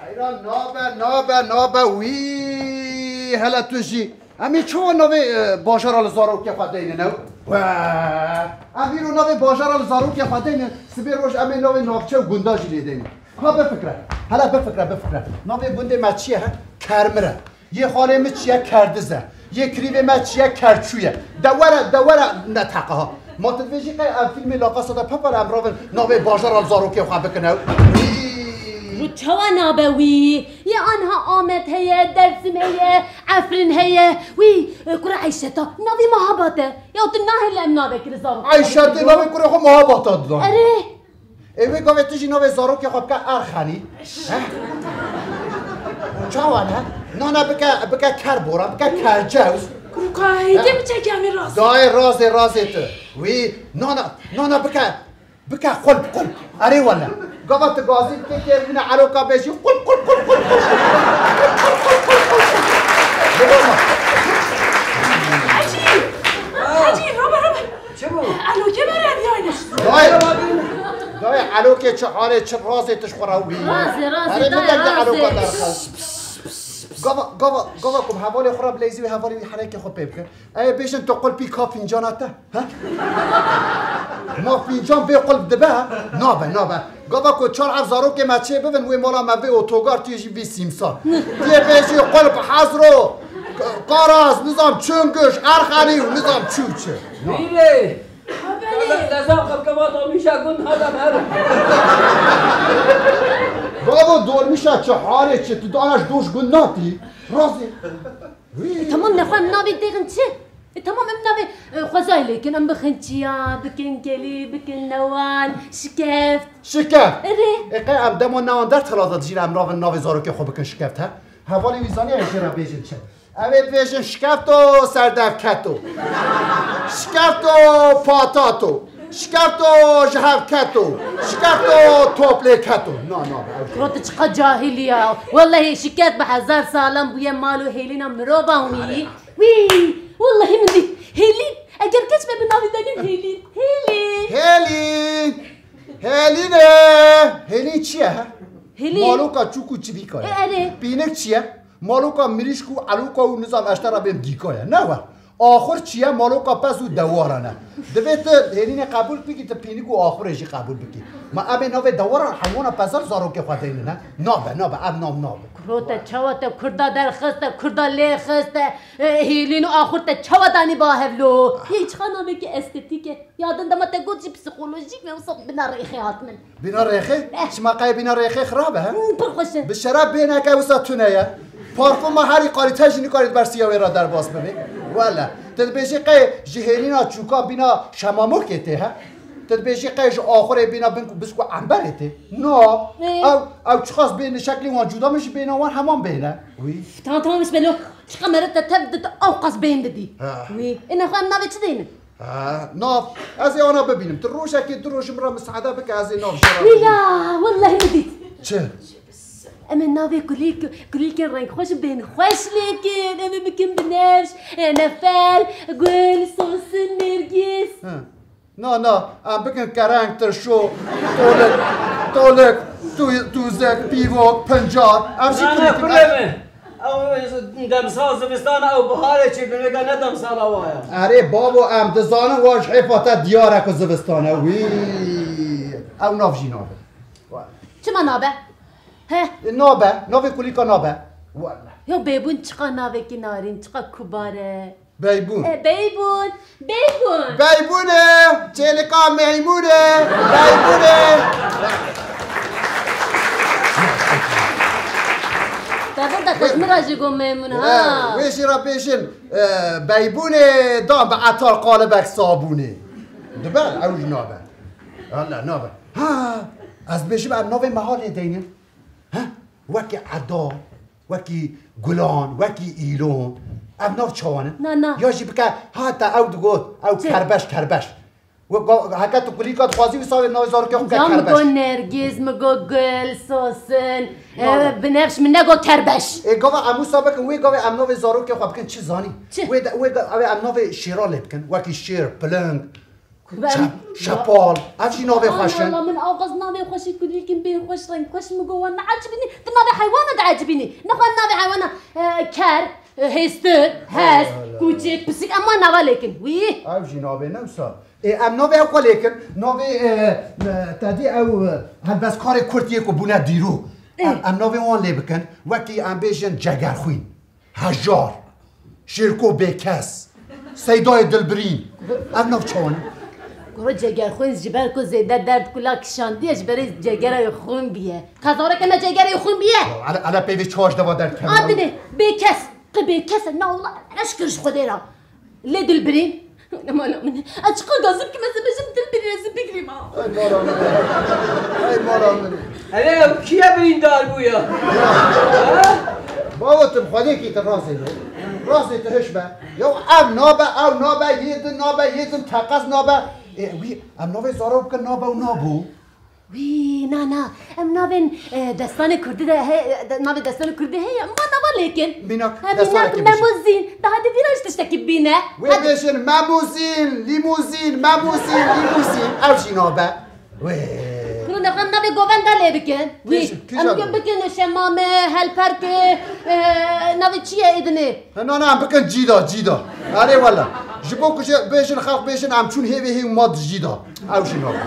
ایران نابه وی هلا توجی امی چون نوی باشار الزارو که خداینه نو و امی رو نوی باشار الزارو که خداینه سبیر روش امی نوی نافچه و گنداجی لیدین ها بفکره هلا بفکره نوی گنده ما چیه کرمره یه خاله ما چیه کردزه یه کریوه ما چیه کرچویه دوره نتاقه ها ما تدویجی که فیلم لاقا صدا پپر امراو نوی باشار الزارو که خواهد بکنه چوا نابوي يا انها آمد هي درسم هي عفرن هي وي كرة عيشتا نابي مهابطة يا تناه اللي نابي كرة زارو عيشتا نابي كرة خو مهابطة دلان اره ايوه قوة تجي نابي زارو كي خواب كا ارخاني چاوانا نانا بكا كربورا بكا كرجوز كروكا هيدي بچه كامي راز داي رازي تو وي نانا بكا قلب اري ولا قبط غازي كير من عروقه بيجي قل عجيب روبا شنو الو كبر ابيانش داي علو كي چحاله چ رازي تشخرا وي رازي قبا كم حوالي خراب ليزي وحوالي حركه خو بيبك اي بيشن تقول بيكا فنجاناته ها ما فنجان به قلب دبه نابه قبا كو 4000 که مچه ببن و مالا ما به اتوگار تیجی بی سیمسا دیه بیشی قلب حضرو قاراز نظام چنگش ارخانی و نظام چوچه میره لازم خب کماتا میشه گون هدم هر بابا دور میشه چه حاله چه تو دانش دوش گناتی رازی تمام نخوام نابي ديغن چه تمام ام نابي خوزاي لكن ام بخنچيا بكن كلي بكن نوان شكفت اره اقای ام دمو نوان در تلازا جیر امراو ناوی زارو که خوب بکن شکفت ها حوالی ویزانی ایشه را بیشن چه اوه بیشن شکفت و سردفکتو شکفت و پاتاتو شکفت و جهفکتو شکفت و توپلیکتو كروت چقا جاهلية والله شكات بحزار سالم بويا مالو هيلينا مروبا وي والله من دي هيلين اگر كش بناوي دانيم هيلين چیه؟ مالوكا چوكو چی بیکایه بینک چیه؟ مالوكا مریشکو علوكا و نظام اشترا بیم دیکایه نه آخر چیه مالوكا پس و دوارانه دویت هیلین قبول بگی تا پینیکو آخرش قبول بگی ما ابی نوه دواران همونا پسر زارو که خواهده اینه نه نابه اب نابه كروتا چواتا كردا در خستا كردا لی خستا هیلین و آخر تا چواتانی باهفلو یه چخا نامه که استتیکه یادن دما تا گوچی پسیکولوژیک میوصف بنا ریخی هاتمن بنا ریخی؟ شما قای بنا ریخی خرابه ها؟ برخوشه بشراب بینه که وسط تونه پارفوم ما هری قاری تجنی کارید بر سیاوی را در باز ببین والا تدبیشی قای جهلینا چوکا بینا شمامو کته ها تدبیشی قایش آخره بینا بسکو انبرته نه او چخاص بین شکلی وان جدا میشه بینا وان همان بینه وی تمام مش بلو چقا مرتا تبدت اوقاس بین بدی وی اینا خواهم ناوی چه دینه ناف از انا ببینم تروش اكيد تروش مرا مساعده بك از ناف لا والله مديت چه اما ناوي كليك رنگ خوش بين خوش لكن اما بكم بنفس نفال قول صوص النرجس نه ام بكن كاركتر شو طولك توزك بيوك پنجاب امشي كلك او دمسال زمستان او بهاره چی بنگا نه دمسال اوایا اره بابا ام دزانه واش حفاظت دیارک و زمستانه وی او ناف جی نابه چما نابه؟ نابه کلیکا نابه والله یا بیبون چقا نابه که نارین چقا کباره بیبونه چلکا میمونه بیبونه تابون تا تشمراجي قوم ميمون ها ويش را بيشن بيبونه دام بعطار قالبك صابونه دبل او نابه هلا نابه ها از بيشي بقى نوفي محل دينين ها وكي عدا وكي گلان وكي ايلون ام نوف چوانه نه ياجي بك هاتا او دغوت او کربش هكا كليكات خوازي ويساوي نوزار كيو كربش مگو نرگس مگو گل سوسن بنفش من نگو کربش ای گاوا امو سابق وی گاوا ام نو زارو که خواب کن چی زانی وی ام نو شیرا لب کن وکی شیر پلنگ شپال افشی ناوی والله خوشن من آغاز ناوی خوشی کلی کن به خوش رنگ خوش مگو نه عجبني تو ناوی حیوانات عجبني نخوان ناوی حیوانات کر هستر هست کوچک پسیک اما ناوی لیکن وی افشی ناوی نوسا ام ناوی اقوى لیکن ناوی تادی او هلبس کار کرتیه کو بونه دیرو ام ناوی وان لی بکن وکی ام بیشن جگرخوین هجار شرکو بکس سیدای دلبرین ام ناو چون گروه جگر خوین جبر کو زیده درد کلا کشاندیش برای جگر خون بیه خزاره کنه جگر خون بیه على پیوی چهاش دوا در کم آدنه بکس بکس نه والله اشکرش خودی را لی دلبرین مالا من اشکا گازم که مثلا بشم دلبرین رسیم بگری ما ای مالا منی هلا کیا برین دار بویا بابتم خودی کی تراسه راسه تهش با یو ام نابا یدن تقص نابا وی ام نابا زارو بکن نابا و نابو وی نه ام ناوین دستان کردی ده ناوی دستان کردی هی ما نوا لیکن بیناک بیناک دستان که مموزین ده هدی ویراش تشتکی بینه وی بیشن لیموزین افشی نابا وی کنون نخوام ناوی گوون داله بکن وی ام گم بکن شمامه هلپر که ناوی چیه ایدنه نه بکن جیدا آره والا جبو کشه بیشن خلق بیشن ام چون هیوی ماد جیدا افشی نابا